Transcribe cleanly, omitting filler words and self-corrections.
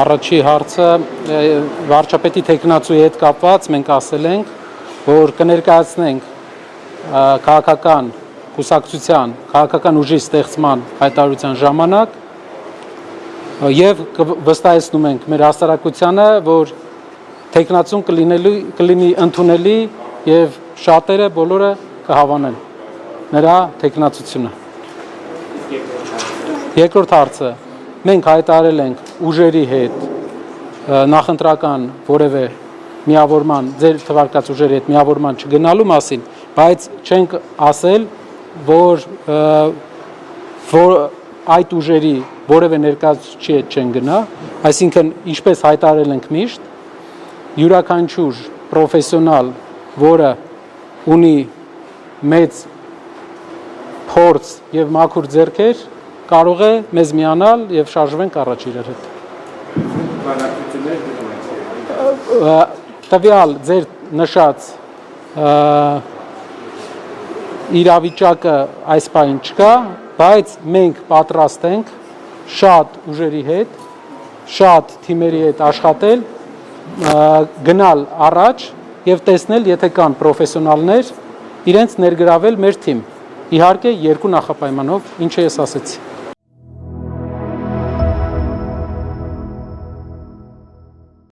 Առաջի հարցը վարչապետի տեխնացուի հետ կապված մենք ասել ենք, որ կներկայացնենք քաղաքական կուսակցության, քաղաքական ուժի ստեղծման հայտարարության ժամանակ եւ վստահեցնում ենք մեր հասարակությանը, որ տեխնացուն կլինի ընդունելի եւ շատերը բոլորը կհավանեն նրա տեխնացությունը։ Երկրորդ հարցը մենք հայտարարել ենք ուժերի հետ նախընտրական որևէ միավորման, ձեր թվարկած ուժերի հետ միավորման չգնալու մասին, բայց չենք ասել, որ այդ ուժերի որևէ ներկայացուցիչի հետ չեն գնա, այսինքն ինչպես հայտարարել ենք միշտ, յուրաքանչյուր պրոֆեսիոնալ, որը ունի մեծ փորձ եւ մաքուր ձեռքեր, կարող է մեզ միանալ եւ շարժվենք առաջ իրար հետ։ Տվյալ ձեր նշած իրավիճակը այս պահին չկա, բայց մենք պատրաստ ենք շատ ուժերի հետ, շատ թիմերի հետ աշխատել, գնալ առաջ եւ տեսնել, եթե կան պրոֆեսիոնալներ, իրենց ներգրավել մեր թիմ։ Իհարկե երկու նախապայմանով, ինչը ես ասեցի։